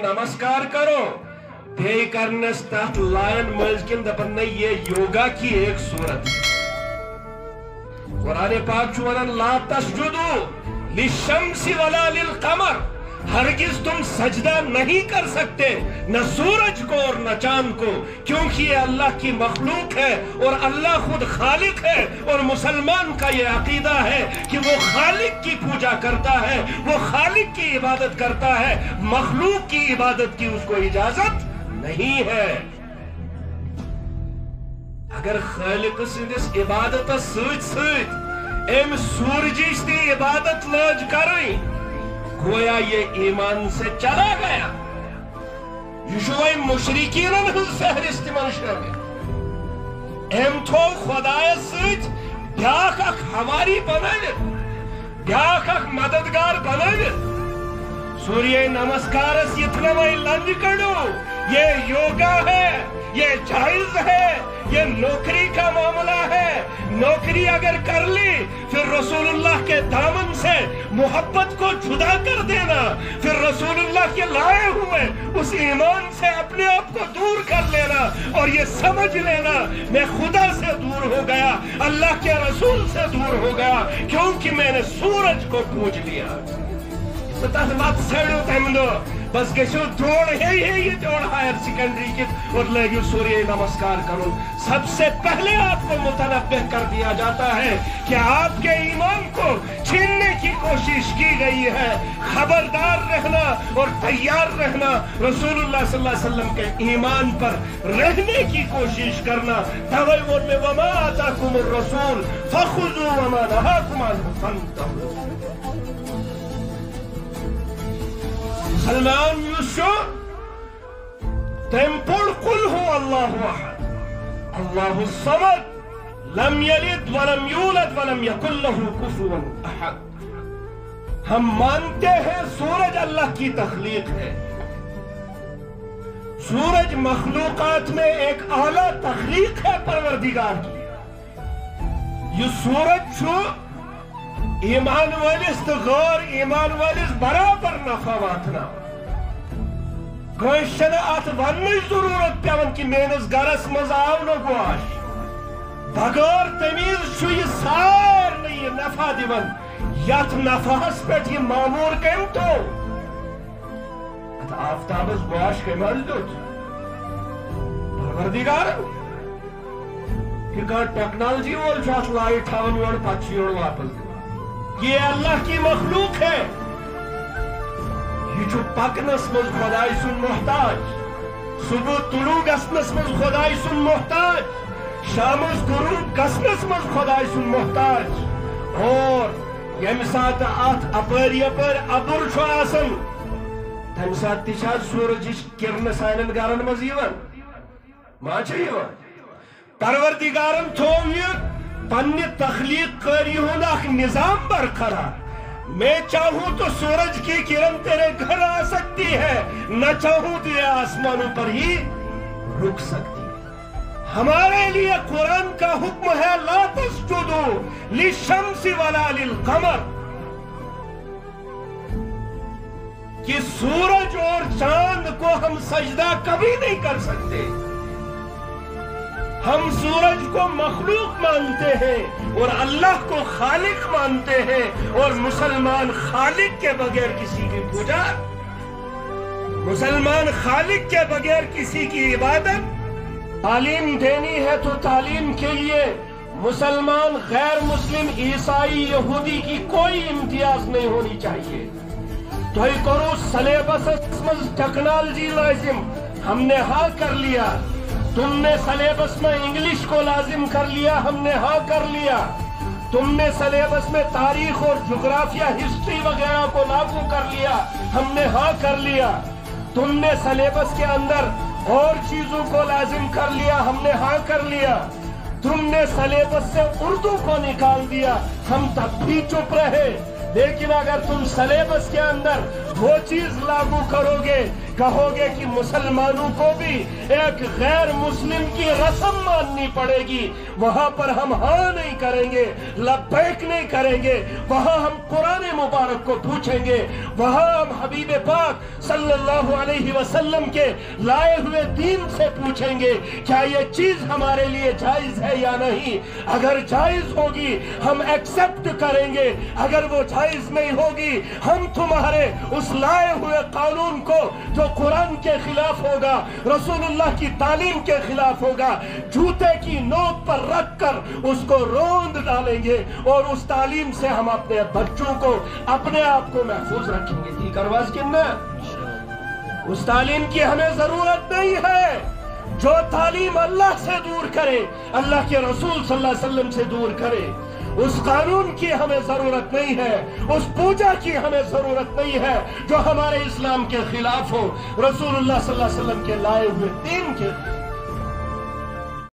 नमस्कार करो बे करनस तथ लायन मजकिन दपन नहीं ये योगा की एक सूरत है। कुरान पाक वनन ला तस्जुदू लिशम्सी वला लिलकमर, हरगिज तुम सजदा नहीं कर सकते न सूरज को और न चांद को, क्योंकि ये अल्लाह की मखलूक है और अल्लाह खुद खालिक है। और मुसलमान का ये अकीदा है कि वो खालिक की पूजा करता है, वो खालिक की इबादत करता है, मखलूक की इबादत की उसको इजाजत नहीं है। अगर खालिक सिंदिस इबादत सत एम सूरजिश ती इबादत लज करई, गोया ये ईमान से चला गया। ये मुशरिकीन फहरिस्त मन शामिल एम थो खुदाय सत ब्याख अख हवारी बनावित, ब्याख अख मददगार बनावित। सूर्य नमस्कार ये लंज कड़ो, ये योगा है, ये जायज है, ये नौकरी का मामला है। नौकरी अगर कर ली फिर रसूलुल्लाह के दामन से मोहब्बत को जुदा कर देना, फिर रसूलुल्लाह के लाए हुए उस ईमान से अपने आप को दूर कर लेना और ये समझ लेना मैं खुदा से दूर हो गया, अल्लाह के रसूल से दूर हो गया, क्योंकि मैंने सूरज को पूज लिया। बस गो जोड़ है ये जोड़ हायर सेकेंडरी के और लगे सूर्य नमस्कार करो। सबसे पहले आपको मुतनब्बह कर दिया जाता है कि आपके ईमान को छीनने की कोशिश की गई है। खबरदार रहना और तैयार रहना, रसूलुल्लाह सल्लल्लाहु अलैहि वसल्लम के ईमान पर रहने की कोशिश करना। तवल्लुल में वमा आताकुमुर रसूल फखुज़ू वमा नहाकुम अन्हु फंतहू। सलमान यूसुफ तेम्पुल कुल हो अल्लाहु अहद अल्लाहु समद लम यलिद वलम यूलद वलम यकुल लहु कुफुवन अहद। हम मानते हैं सूरज अल्लाह की तख्लीक है। सूरज मखलूकात में एक आला तख्लीक है परवरदिगार की। ये सूरज छो ईमान वालिस तो गौर ईमान वालिस बराबर नफा वातना कशन अत वन जरूरत पेवन कि मेनस गरस मज आव न गोश बगैर तमीज यह सारे यह नफा दिवन यथ नफास पे यह मामूर कम तो अत आफ्ताबस गोश कम दुत परवरदिगार टेक्नोलॉजी वोल लाइट हावन योर पे वापस। ये अल्लाह की मखलूक है। ये पकनस मज खुदाई सुन मोहताज, सुबह तुलू गसनस मज खुदाई सुन मोहताज, शामस गुरूब गसनस मज खुदाई सुन मोहताज। और यम सात अत अपर यपर अबुर तम सात सूरज किरण सान गरन मज मा परवरदिगारन थोव यह पन्ने तख्लीक करी होना निजाम बरकरार। मैं चाहूं तो सूरज की किरण तेरे घर आ सकती है, न चाहूं तो ये आसमानों पर ही रुक सकती है। हमारे लिए कुरान का हुक्म है ला तस्जुदू लिशम्सी वला लिलकमर, कि सूरज और चांद को हम सजदा कभी नहीं कर सकते। हम सूरज को मखलूक मानते हैं और अल्लाह को खालिक मानते हैं। और मुसलमान खालिक के बगैर किसी की पूजा, मुसलमान खालिक के बगैर किसी की इबादत। तालीम देनी है तो तालीम के लिए मुसलमान, गैर मुस्लिम, ईसाई, यहूदी की कोई इम्तियाज नहीं होनी चाहिए। तो करो सलेबस टेक्नोलॉजी लाजिम, हमने हाँ कर लिया। तुमने सलेबस में इंग्लिश को लाजिम कर लिया, हमने हाँ कर लिया। तुमने सलेबस में तारीख और जोग्राफिया, हिस्ट्री वगैरह को लागू कर लिया, हमने हाँ कर लिया। तुमने सलेबस के अंदर और चीजों को लाजिम कर लिया, हमने हाँ कर लिया। तुमने सलेबस से उर्दू को निकाल दिया, हम तब भी चुप रहे। लेकिन अगर तुम सलेबस के अंदर वो चीज लागू करोगे, कहोगे कि मुसलमानों को भी एक गैर मुस्लिम की रस्म माननी पड़ेगी, वहां पर हम हाँ नहीं करेंगे, लब्बैक नहीं करेंगे, वहां हम कुरान मुबारक को पूछेंगे, वहां हम हबीब पाक सल्लल्लाहु अलैहि वसल्लम के लाए हुए दीन से पूछेंगे क्या ये चीज हमारे लिए जायज है या नहीं। अगर जायज होगी हम एक्सेप्ट करेंगे, अगर वो जायज नहीं होगी हम तुम्हारे उस लाए हुए कानून को जो कुरान के खिलाफ होगा, रसूलुल्लाह की तालीम के खिलाफ होगा, जूते की नोक पर रखकर उसको रोंद डालेंगे और उस तालीम से हम अपने बच्चों को, अपने आप को महफूज रखेंगे। थी करवाज किन्ना उस तालीम की हमें जरूरत नहीं है जो तालीम अल्लाह से दूर करे, अल्लाह के रसूल सल्लल्लाहु अलैहि वसल्लम से दूर करे। उस कानून की हमें जरूरत नहीं है, उस पूजा की हमें जरूरत नहीं है जो हमारे इस्लाम के खिलाफ हो, रसूलुल्लाह सल्लल्लाहु अलैहि वसल्लम के लाए हुए दीन के